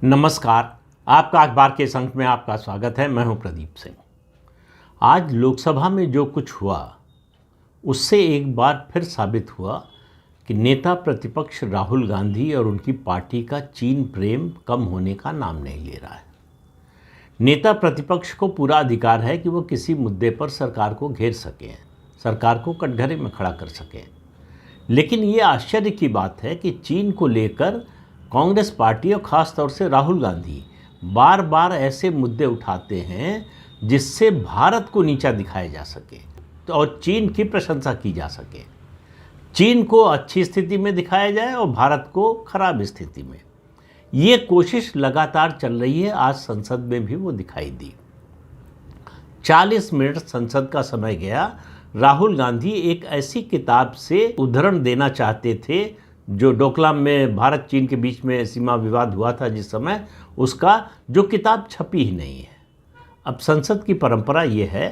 नमस्कार। आपका अखबार के इस अंक में आपका स्वागत है। मैं हूं प्रदीप सिंह। आज लोकसभा में जो कुछ हुआ उससे एक बार फिर साबित हुआ कि नेता प्रतिपक्ष राहुल गांधी और उनकी पार्टी का चीन प्रेम कम होने का नाम नहीं ले रहा है। नेता प्रतिपक्ष को पूरा अधिकार है कि वो किसी मुद्दे पर सरकार को घेर सकें, सरकार को कटघरे में खड़ा कर सकें, लेकिन ये आश्चर्य की बात है कि चीन को लेकर कांग्रेस पार्टी और ख़ास तौर से राहुल गांधी बार बार ऐसे मुद्दे उठाते हैं जिससे भारत को नीचा दिखाया जा सके और चीन की प्रशंसा की जा सके। चीन को अच्छी स्थिति में दिखाया जाए और भारत को खराब स्थिति में। ये कोशिश लगातार चल रही है। आज संसद में भी वो दिखाई दी। 40 मिनट संसद का समय गया। राहुल गांधी एक ऐसी किताब से उद्धरण देना चाहते थे जो डोकलाम में भारत चीन के बीच में सीमा विवाद हुआ था जिस समय, उसका जो किताब छपी ही नहीं है। अब संसद की परंपरा ये है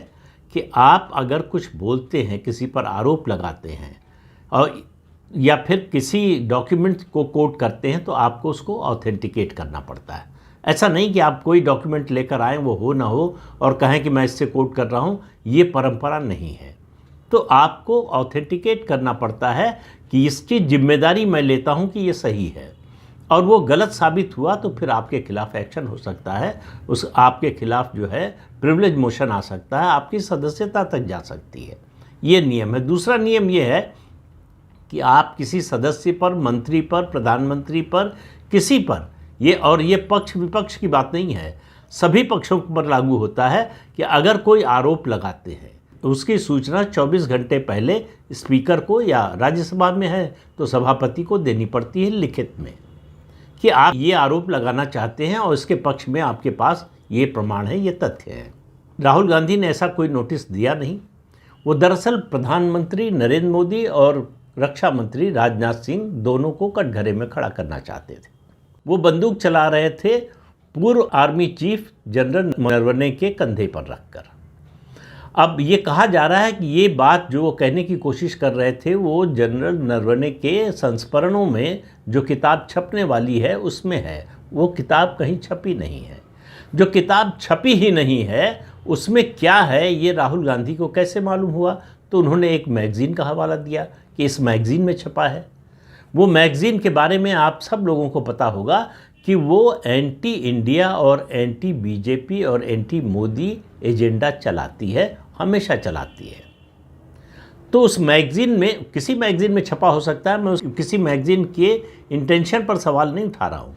कि आप अगर कुछ बोलते हैं, किसी पर आरोप लगाते हैं और या फिर किसी डॉक्यूमेंट को कोट करते हैं तो आपको उसको ऑथेंटिकेट करना पड़ता है। ऐसा नहीं कि आप कोई डॉक्यूमेंट लेकर आएँ, वो हो ना हो और कहें कि मैं इससे कोट कर रहा हूँ, ये परंपरा नहीं है। तो आपको ऑथेंटिकेट करना पड़ता है कि इसकी जिम्मेदारी मैं लेता हूं कि ये सही है, और वो गलत साबित हुआ तो फिर आपके खिलाफ एक्शन हो सकता है। उस आपके खिलाफ जो है प्रिविलेज मोशन आ सकता है, आपकी सदस्यता तक जा सकती है। ये नियम है। दूसरा नियम ये है कि आप किसी सदस्य पर, मंत्री पर, प्रधानमंत्री पर, किसी पर, ये पक्ष विपक्ष की बात नहीं है, सभी पक्षों पर लागू होता है कि अगर कोई आरोप लगाते हैं तो उसकी सूचना 24 घंटे पहले स्पीकर को, या राज्यसभा में है तो सभापति को देनी पड़ती है लिखित में कि आप ये आरोप लगाना चाहते हैं और इसके पक्ष में आपके पास ये प्रमाण है, ये तथ्य है। राहुल गांधी ने ऐसा कोई नोटिस दिया नहीं। वो दरअसल प्रधानमंत्री नरेंद्र मोदी और रक्षा मंत्री राजनाथ सिंह दोनों को कटघरे में खड़ा करना चाहते थे। वो बंदूक चला रहे थे पूर्व आर्मी चीफ जनरल नरवणे के कंधे पर रखकर। अब ये कहा जा रहा है कि ये बात जो वो कहने की कोशिश कर रहे थे वो जनरल नरवणे के संस्मरणों में जो किताब छपने वाली है उसमें है। वो किताब कहीं छपी नहीं है। जो किताब छपी ही नहीं है उसमें क्या है ये राहुल गांधी को कैसे मालूम हुआ? तो उन्होंने एक मैगज़ीन का हवाला दिया कि इस मैगज़ीन में छपा है। वो मैगज़ीन के बारे में आप सब लोगों को पता होगा कि वो एंटी इंडिया और एंटी बीजेपी और एंटी मोदी एजेंडा चलाती है, हमेशा चलाती है। तो उस मैगज़ीन में, किसी मैगज़ीन में छपा हो सकता है, मैं किसी मैगज़ीन के इंटेंशन पर सवाल नहीं उठा रहा हूँ।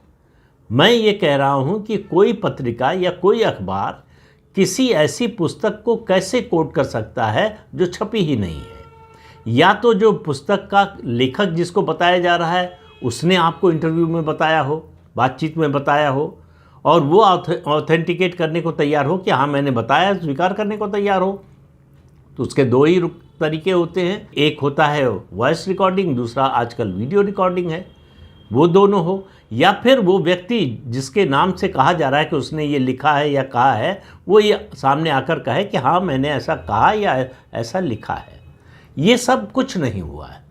मैं ये कह रहा हूँ कि कोई पत्रिका या कोई अखबार किसी ऐसी पुस्तक को कैसे कोट कर सकता है जो छपी ही नहीं है। या तो जो पुस्तक का लेखक जिसको बताया जा रहा है उसने आपको इंटरव्यू में बताया हो, बातचीत में बताया हो, और वो ऑथेंटिकेट करने को तैयार हो कि हाँ मैंने बताया, स्वीकार करने को तैयार हो। तो उसके दो ही तरीके होते हैं। एक होता है वॉइस रिकॉर्डिंग, दूसरा आजकल वीडियो रिकॉर्डिंग है। वो दोनों हो, या फिर वो व्यक्ति जिसके नाम से कहा जा रहा है कि उसने ये लिखा है या कहा है, वो ये सामने आकर कहे कि हाँ मैंने ऐसा कहा या ऐसा लिखा है। ये सब कुछ नहीं हुआ है।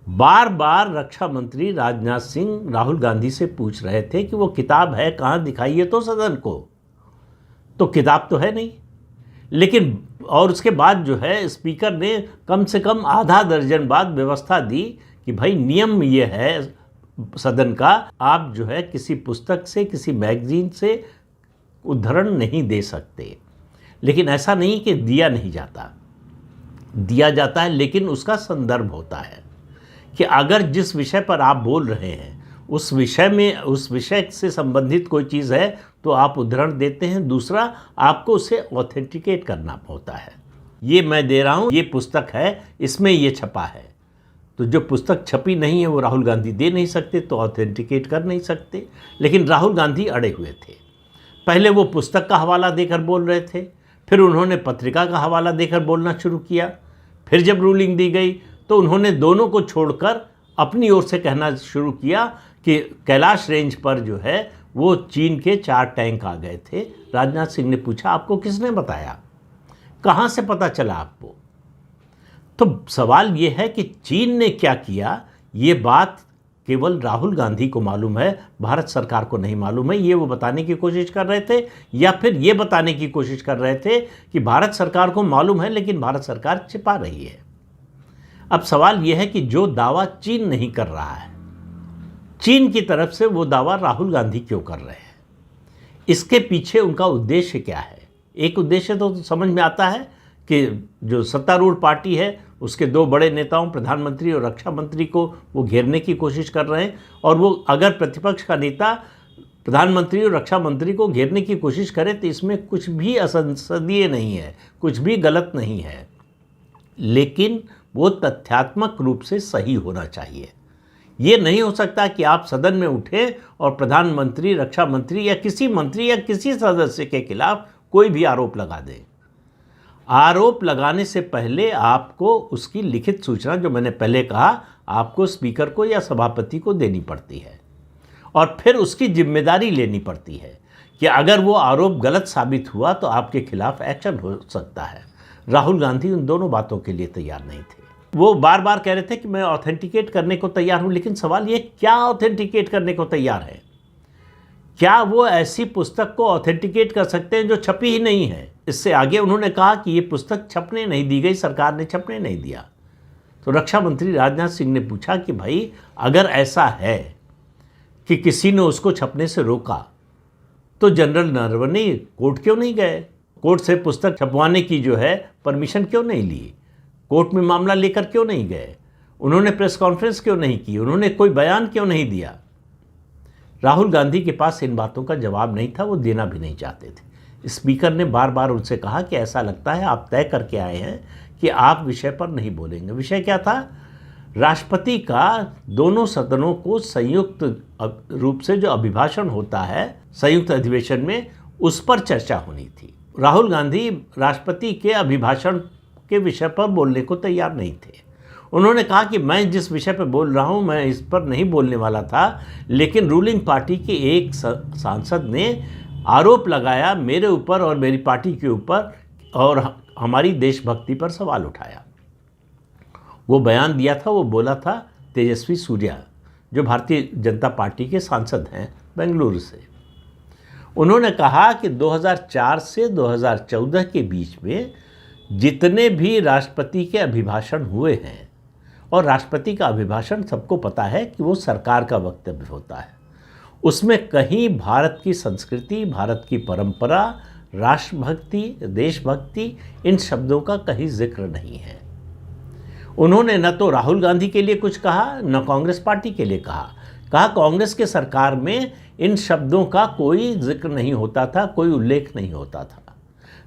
बार बार रक्षा मंत्री राजनाथ सिंह राहुल गांधी से पूछ रहे थे कि वो किताब है कहाँ, दिखाइए तो सदन को। तो किताब तो है नहीं। लेकिन और उसके बाद जो है स्पीकर ने कम से कम आधा दर्जन बार व्यवस्था दी कि भाई नियम ये है सदन का, आप जो है किसी पुस्तक से, किसी मैगज़ीन से उद्धरण नहीं दे सकते। लेकिन ऐसा नहीं कि दिया नहीं जाता, दिया जाता है, लेकिन उसका संदर्भ होता है कि अगर जिस विषय पर आप बोल रहे हैं उस विषय में, उस विषय से संबंधित कोई चीज़ है तो आप उद्धरण देते हैं। दूसरा, आपको उसे ऑथेंटिकेट करना होता है। ये मैं दे रहा हूँ, ये पुस्तक है, इसमें ये छपा है। तो जो पुस्तक छपी नहीं है वो राहुल गांधी दे नहीं सकते, तो ऑथेंटिकेट कर नहीं सकते। लेकिन राहुल गांधी अड़े हुए थे। पहले वो पुस्तक का हवाला देकर बोल रहे थे, फिर उन्होंने पत्रिका का हवाला देकर बोलना शुरू किया। फिर जब रूलिंग दी गई तो उन्होंने दोनों को छोड़कर अपनी ओर से कहना शुरू किया कि कैलाश रेंज पर जो है वो चीन के 4 टैंक आ गए थे। राजनाथ सिंह ने पूछा आपको किसने बताया, कहाँ से पता चला आपको? तो सवाल ये है कि चीन ने क्या किया, ये बात केवल राहुल गांधी को मालूम है, भारत सरकार को नहीं मालूम है। ये वो बताने की कोशिश कर रहे थे, या फिर ये बताने की कोशिश कर रहे थे कि भारत सरकार को मालूम है लेकिन भारत सरकार छिपा रही है। अब सवाल यह है कि जो दावा चीन नहीं कर रहा है, चीन की तरफ से वो दावा राहुल गांधी क्यों कर रहे हैं? इसके पीछे उनका उद्देश्य क्या है? एक उद्देश्य तो समझ में आता है कि जो सत्तारूढ़ पार्टी है उसके दो बड़े नेताओं, प्रधानमंत्री और रक्षा मंत्री को वो घेरने की कोशिश कर रहे हैं, और वो अगर प्रतिपक्ष का नेता प्रधानमंत्री और रक्षा मंत्री को घेरने की कोशिश करे तो इसमें कुछ भी असंसदीय नहीं है, कुछ भी गलत नहीं है, लेकिन वो तथ्यात्मक रूप से सही होना चाहिए। ये नहीं हो सकता कि आप सदन में उठे और प्रधानमंत्री, रक्षा मंत्री या किसी मंत्री या किसी सदस्य के खिलाफ कोई भी आरोप लगा दें। आरोप लगाने से पहले आपको उसकी लिखित सूचना, जो मैंने पहले कहा, आपको स्पीकर को या सभापति को देनी पड़ती है, और फिर उसकी जिम्मेदारी लेनी पड़ती है कि अगर वो आरोप गलत साबित हुआ तो आपके खिलाफ एक्शन हो सकता है। राहुल गांधी उन दोनों बातों के लिए तैयार नहीं थे। वो बार बार कह रहे थे कि मैं ऑथेंटिकेट करने को तैयार हूं, लेकिन सवाल ये, क्या ऑथेंटिकेट करने को तैयार है? क्या वो ऐसी पुस्तक को ऑथेंटिकेट कर सकते हैं जो छपी ही नहीं है? इससे आगे उन्होंने कहा कि ये पुस्तक छपने नहीं दी गई, सरकार ने छपने नहीं दिया। तो रक्षा मंत्री राजनाथ सिंह ने पूछा कि भाई अगर ऐसा है कि किसी ने उसको छपने से रोका तो जनरल नरवणे कोर्ट क्यों नहीं गए? कोर्ट से पुस्तक छपवाने की जो है परमिशन क्यों नहीं ली? कोर्ट में मामला लेकर क्यों नहीं गए? उन्होंने प्रेस कॉन्फ्रेंस क्यों नहीं की? उन्होंने कोई बयान क्यों नहीं दिया? राहुल गांधी के पास इन बातों का जवाब नहीं था, वो देना भी नहीं चाहते थे। स्पीकर ने बार बार उनसे कहा कि ऐसा लगता है आप तय करके आए हैं कि आप विषय पर नहीं बोलेंगे। विषय क्या था? राष्ट्रपति का दोनों सदनों को संयुक्त रूप से जो अभिभाषण होता है संयुक्त अधिवेशन में, उस पर चर्चा होनी थी। राहुल गांधी राष्ट्रपति के अभिभाषण के विषय पर बोलने को तैयार नहीं थे। उन्होंने कहा कि मैं जिस विषय पर बोल रहा हूं मैं इस पर नहीं बोलने वाला था, लेकिन रूलिंग पार्टी के एक सांसद ने आरोप लगाया मेरे ऊपर और मेरी पार्टी के ऊपर, और हमारी देशभक्ति पर सवाल उठाया। वो बयान दिया था, वो बोला था तेजस्वी सूर्या, जो भारतीय जनता पार्टी के सांसद हैं बेंगलुरु से। उन्होंने कहा कि 2004 से 2014 के बीच में जितने भी राष्ट्रपति के अभिभाषण हुए हैं, और राष्ट्रपति का अभिभाषण सबको पता है कि वो सरकार का वक्तव्य होता है, उसमें कहीं भारत की संस्कृति, भारत की परंपरा, राष्ट्रभक्ति, देशभक्ति, इन शब्दों का कहीं जिक्र नहीं है। उन्होंने न तो राहुल गांधी के लिए कुछ कहा, न कांग्रेस पार्टी के लिए कहा कांग्रेस के सरकार में इन शब्दों का कोई जिक्र नहीं होता था, कोई उल्लेख नहीं होता था।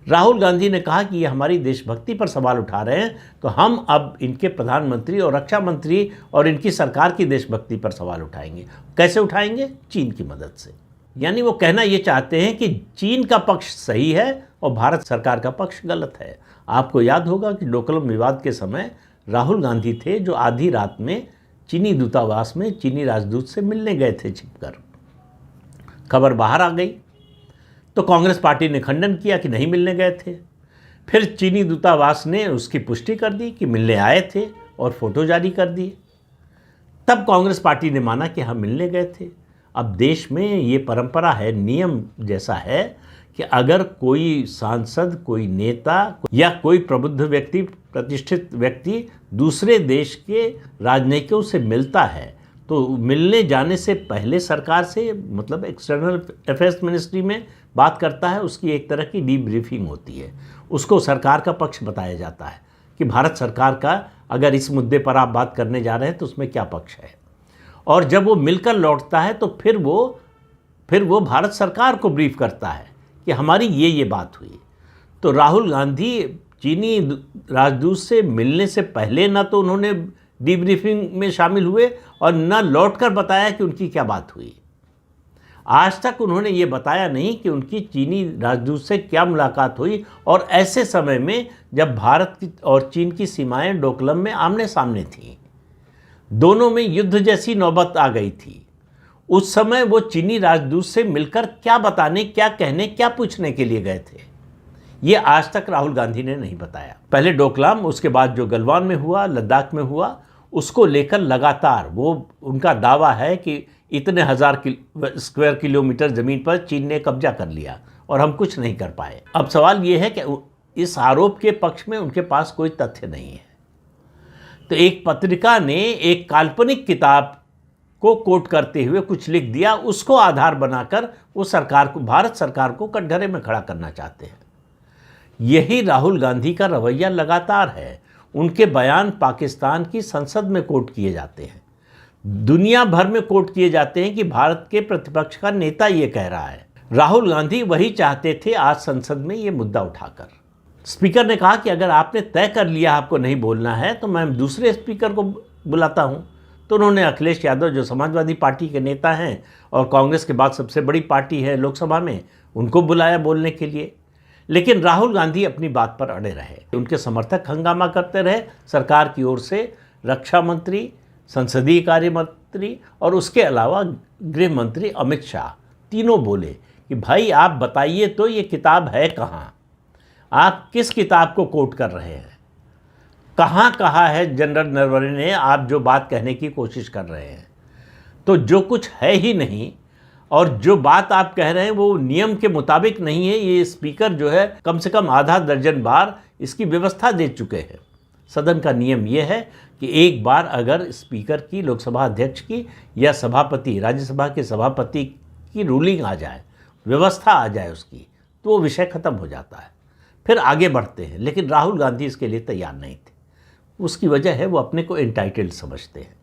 राहुल गांधी ने कहा कि ये हमारी देशभक्ति पर सवाल उठा रहे हैं, तो हम अब इनके प्रधानमंत्री और रक्षा मंत्री और इनकी सरकार की देशभक्ति पर सवाल उठाएंगे। कैसे उठाएंगे? चीन की मदद से। यानी वो कहना ये चाहते हैं कि चीन का पक्ष सही है और भारत सरकार का पक्ष गलत है। आपको याद होगा कि डोकलाम विवाद के समय राहुल गांधी थे जो आधी रात में चीनी दूतावास में चीनी राजदूत से मिलने गए थे छिपकर। खबर बाहर आ गई तो कांग्रेस पार्टी ने खंडन किया कि नहीं मिलने गए थे। फिर चीनी दूतावास ने उसकी पुष्टि कर दी कि मिलने आए थे और फोटो जारी कर दिए। तब कांग्रेस पार्टी ने माना कि हाँ मिलने गए थे। अब देश में ये परंपरा है, नियम जैसा है कि अगर कोई सांसद, कोई नेता या कोई प्रबुद्ध व्यक्ति, प्रतिष्ठित व्यक्ति दूसरे देश के राजनयिकों से मिलता है तो मिलने जाने से पहले सरकार से, मतलब एक्सटर्नल अफेयर्स मिनिस्ट्री में बात करता है, उसकी एक तरह की डीब्रीफिंग होती है। उसको सरकार का पक्ष बताया जाता है कि भारत सरकार का अगर इस मुद्दे पर आप बात करने जा रहे हैं तो उसमें क्या पक्ष है। और जब वो मिलकर लौटता है तो फिर वो भारत सरकार को ब्रीफ करता है कि हमारी ये बात हुई। तो राहुल गांधी चीनी राजदूत से मिलने से पहले ना तो उन्होंने डीब्रीफिंग में शामिल हुए और न लौटकर बताया कि उनकी क्या बात हुई। आज तक उन्होंने ये बताया नहीं कि उनकी चीनी राजदूत से क्या मुलाकात हुई, और ऐसे समय में जब भारत की और चीन की सीमाएं डोकलाम में आमने सामने थीं, दोनों में युद्ध जैसी नौबत आ गई थी। उस समय वो चीनी राजदूत से मिलकर क्या बताने, क्या कहने, क्या पूछने के लिए गए थे, ये आज तक राहुल गांधी ने नहीं बताया। पहले डोकलाम, उसके बाद जो गलवान में हुआ, लद्दाख में हुआ, उसको लेकर लगातार वो उनका दावा है कि इतने हजार स्क्वायर किलोमीटर ज़मीन पर चीन ने कब्जा कर लिया और हम कुछ नहीं कर पाए। अब सवाल ये है कि इस आरोप के पक्ष में उनके पास कोई तथ्य नहीं है। तो एक पत्रिका ने एक काल्पनिक किताब को कोट करते हुए कुछ लिख दिया, उसको आधार बनाकर वो सरकार को, भारत सरकार को कटघरे में खड़ा करना चाहते हैं। यही राहुल गांधी का रवैया लगातार है। उनके बयान पाकिस्तान की संसद में कोट किए जाते हैं, दुनिया भर में कोट किए जाते हैं कि भारत के प्रतिपक्ष का नेता ये कह रहा है। राहुल गांधी वही चाहते थे आज संसद में ये मुद्दा उठाकर। स्पीकर ने कहा कि अगर आपने तय कर लिया आपको नहीं बोलना है तो मैं दूसरे स्पीकर को बुलाता हूं। तो उन्होंने अखिलेश यादव, जो समाजवादी पार्टी के नेता हैं और कांग्रेस के बाद सबसे बड़ी पार्टी है लोकसभा में, उनको बुलाया बोलने के लिए। लेकिन राहुल गांधी अपनी बात पर अड़े रहे। उनके समर्थक हंगामा करते रहे। सरकार की ओर से रक्षा मंत्री, संसदीय कार्य मंत्री और उसके अलावा गृह मंत्री अमित शाह तीनों बोले कि भाई आप बताइए तो ये किताब है कहाँ, आप किस किताब को कोट कर रहे हैं, कहाँ कहा है जनरल नरवणे ने आप जो बात कहने की कोशिश कर रहे हैं। तो जो कुछ है ही नहीं और जो बात आप कह रहे हैं वो नियम के मुताबिक नहीं है। ये स्पीकर जो है कम से कम आधा दर्जन बार इसकी व्यवस्था दे चुके हैं। सदन का नियम ये है कि एक बार अगर स्पीकर की, लोकसभा अध्यक्ष की या सभापति, राज्यसभा के सभापति की रूलिंग आ जाए, व्यवस्था आ जाए उसकी, तो वो विषय खत्म हो जाता है, फिर आगे बढ़ते हैं। लेकिन राहुल गांधी इसके लिए तैयार नहीं थे। उसकी वजह है वो अपने को एंटाइटल्ड समझते हैं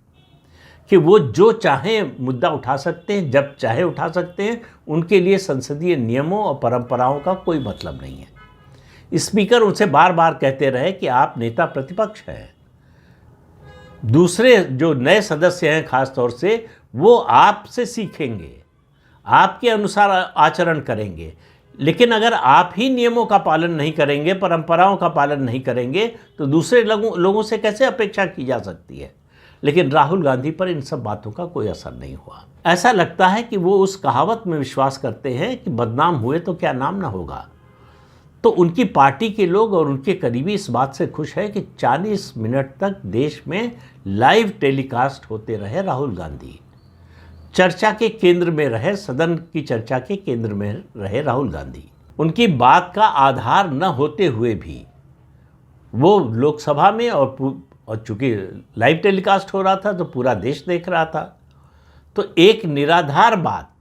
कि वो जो चाहे मुद्दा उठा सकते हैं, जब चाहे उठा सकते हैं। उनके लिए संसदीय नियमों और परंपराओं का कोई मतलब नहीं है। स्पीकर उनसे बार बार कहते रहे कि आप नेता प्रतिपक्ष हैं। दूसरे जो नए सदस्य हैं खास तौर से, वो आपसे सीखेंगे, आपके अनुसार आचरण करेंगे। लेकिन अगर आप ही नियमों का पालन नहीं करेंगे, परंपराओं का पालन नहीं करेंगे, तो दूसरे लोगों से कैसे अपेक्षा की जा सकती है। लेकिन राहुल गांधी पर इन सब बातों का कोई असर नहीं हुआ। ऐसा लगता है कि वो उस कहावत में विश्वास करते हैं कि बदनाम हुए तो क्या नाम ना होगा। तो उनकी पार्टी के लोग और उनके करीबी इस बात से खुश है कि 40 मिनट तक देश में लाइव टेलीकास्ट होते रहे राहुल गांधी, चर्चा के केंद्र में रहे, सदन की चर्चा के केंद्र में रहे राहुल गांधी। उनकी बात का आधार न होते हुए भी वो लोकसभा में, और चूंकि लाइव टेलीकास्ट हो रहा था तो पूरा देश देख रहा था, तो एक निराधार बात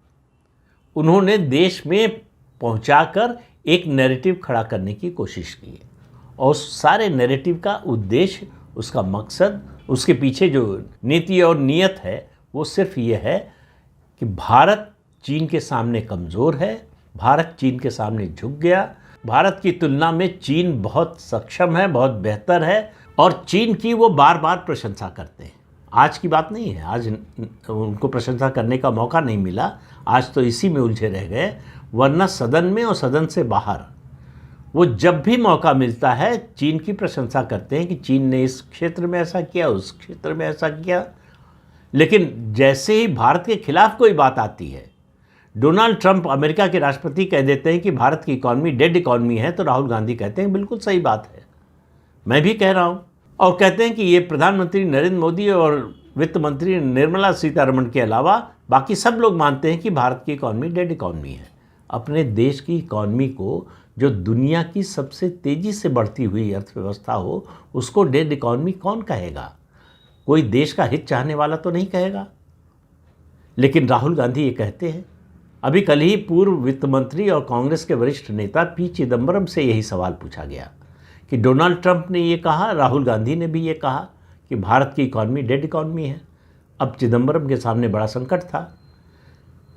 उन्होंने देश में पहुंचाकर एक नैरेटिव खड़ा करने की कोशिश की। और सारे नैरेटिव का उद्देश्य, उसका मकसद, उसके पीछे जो नीति और नीयत है, वो सिर्फ ये है कि भारत चीन के सामने कमज़ोर है, भारत चीन के सामने झुक गया, भारत की तुलना में चीन बहुत सक्षम है, बहुत बेहतर है, और चीन की वो बार बार प्रशंसा करते हैं। आज की बात नहीं है, आज उनको प्रशंसा करने का मौका नहीं मिला, आज तो इसी में उलझे रह गए। वरना सदन में और सदन से बाहर वो जब भी मौका मिलता है चीन की प्रशंसा करते हैं कि चीन ने इस क्षेत्र में ऐसा किया, उस क्षेत्र में ऐसा किया। लेकिन जैसे ही भारत के खिलाफ कोई बात आती है, डोनाल्ड ट्रंप अमेरिका के राष्ट्रपति कह देते हैं कि भारत की इकॉनमी डेड इकॉनमी है, तो राहुल गांधी कहते हैं बिल्कुल सही बात है, मैं भी कह रहा हूँ। और कहते हैं कि ये प्रधानमंत्री नरेंद्र मोदी और वित्त मंत्री निर्मला सीतारमण के अलावा बाकी सब लोग मानते हैं कि भारत की इकॉनमी डेड इकॉनमी है। अपने देश की इकॉनमी को, जो दुनिया की सबसे तेज़ी से बढ़ती हुई अर्थव्यवस्था हो, उसको डेड इकॉनमी कौन कहेगा? कोई देश का हित चाहने वाला तो नहीं कहेगा। लेकिन राहुल गांधी ये कहते हैं। अभी कल ही पूर्व वित्त मंत्री और कांग्रेस के वरिष्ठ नेता पी चिदम्बरम से यही सवाल पूछा गया कि डोनाल्ड ट्रंप ने ये कहा, राहुल गांधी ने भी ये कहा कि भारत की इकॉनमी डेड इकॉनमी है। अब चिदम्बरम के सामने बड़ा संकट था,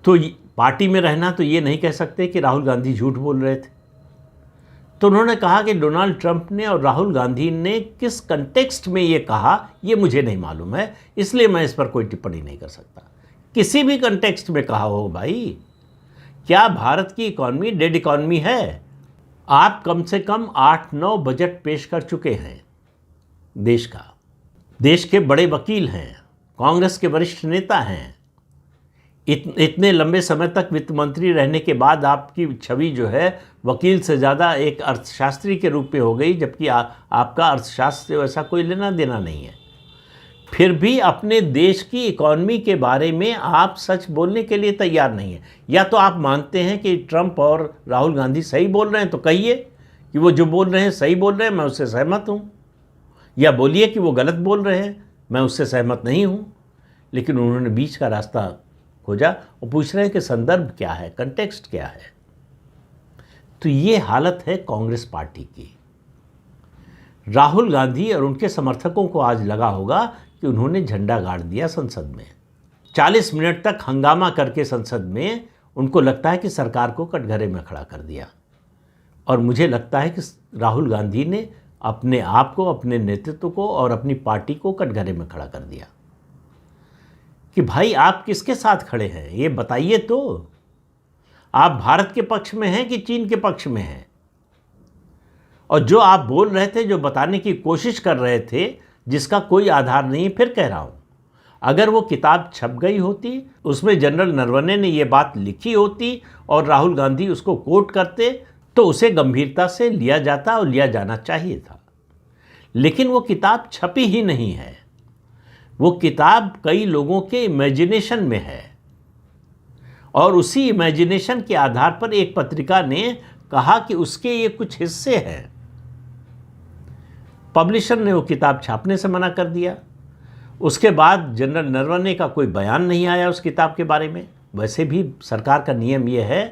तो पार्टी में रहना तो ये नहीं कह सकते कि राहुल गांधी झूठ बोल रहे थे। तो उन्होंने कहा कि डोनाल्ड ट्रंप ने और राहुल गांधी ने किस कंटेक्स्ट में ये कहा ये मुझे नहीं मालूम है, इसलिए मैं इस पर कोई टिप्पणी नहीं कर सकता। किसी भी कंटेक्स्ट में कहा हो भाई, क्या भारत की इकॉनमी डेड इकॉनमी है? आप कम से कम 8-9 बजट पेश कर चुके हैं देश का, देश के बड़े वकील हैं, कांग्रेस के वरिष्ठ नेता हैं। इतने लंबे समय तक वित्त मंत्री रहने के बाद आपकी छवि जो है वकील से ज़्यादा एक अर्थशास्त्री के रूप में हो गई, जबकि आपका अर्थशास्त्र से वैसा कोई लेना देना नहीं है। फिर भी अपने देश की इकॉनमी के बारे में आप सच बोलने के लिए तैयार नहीं हैं। या तो आप मानते हैं कि ट्रंप और राहुल गांधी सही बोल रहे हैं तो कहिए कि वो जो बोल रहे हैं सही बोल रहे हैं, मैं उससे सहमत हूँ, या बोलिए कि वो गलत बोल रहे हैं, मैं उससे सहमत नहीं हूँ। लेकिन उन्होंने बीच का रास्ता खोजा और पूछ रहे हैं कि संदर्भ क्या है, कंटेक्स्ट क्या है। तो ये हालत है कांग्रेस पार्टी की। राहुल गांधी और उनके समर्थकों को आज लगा होगा कि उन्होंने झंडा गाड़ दिया संसद में। 40 मिनट तक हंगामा करके संसद में उनको लगता है कि सरकार को कटघरे में खड़ा कर दिया। और मुझे लगता है कि राहुल गांधी ने अपने आप को, अपने नेतृत्व को और अपनी पार्टी को कटघरे में खड़ा कर दिया कि भाई आप किसके साथ खड़े हैं, ये बताइए तो। आप भारत के पक्ष में हैं कि चीन के पक्ष में हैं? और जो आप बोल रहे थे, जो बताने की कोशिश कर रहे थे, जिसका कोई आधार नहीं, फिर कह रहा हूं, अगर वो किताब छप गई होती, उसमें जनरल नरवणे ने ये बात लिखी होती और राहुल गांधी उसको कोट करते, तो उसे गंभीरता से लिया जाता और लिया जाना चाहिए था। लेकिन वो किताब छपी ही नहीं है। वो किताब कई लोगों के इमेजिनेशन में है और उसी इमेजिनेशन के आधार पर एक पत्रिका ने कहा कि उसके ये कुछ हिस्से हैं। पब्लिशर ने वो किताब छापने से मना कर दिया। उसके बाद जनरल नरवणे का कोई बयान नहीं आया उस किताब के बारे में। वैसे भी सरकार का नियम ये है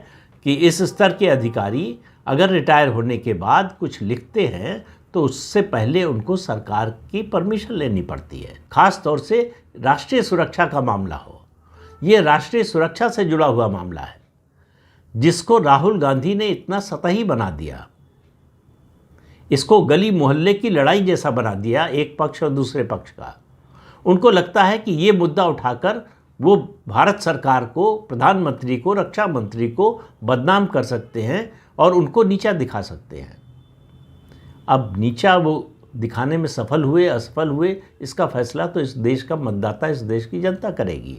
कि इस स्तर के अधिकारी अगर रिटायर होने के बाद कुछ लिखते हैं तो उससे पहले उनको सरकार की परमिशन लेनी पड़ती है, खास तौर से राष्ट्रीय सुरक्षा का मामला हो। ये राष्ट्रीय सुरक्षा से जुड़ा हुआ मामला है जिसको राहुल गांधी ने इतना सतही बना दिया, इसको गली मोहल्ले की लड़ाई जैसा बना दिया, एक पक्ष और दूसरे पक्ष का। उनको लगता है कि ये मुद्दा उठाकर वो भारत सरकार को, प्रधानमंत्री को, रक्षा मंत्री को बदनाम कर सकते हैं और उनको नीचा दिखा सकते हैं। अब नीचा वो दिखाने में सफल हुए असफल हुए, इसका फैसला तो इस देश का मतदाता, इस देश की जनता करेगी।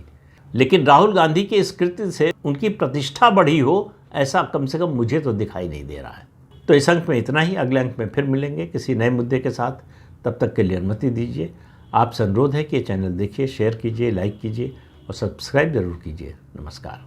लेकिन राहुल गांधी के इस कृत्य से उनकी प्रतिष्ठा बढ़ी हो, ऐसा कम से कम मुझे तो दिखाई नहीं दे रहा है। तो इस अंक में इतना ही। अगले अंक में फिर मिलेंगे किसी नए मुद्दे के साथ। तब तक के लिए अनुमति दीजिए। आपसे अनुरोध है कि ये चैनल देखिए, शेयर कीजिए, लाइक कीजिए और सब्सक्राइब जरूर कीजिए। नमस्कार।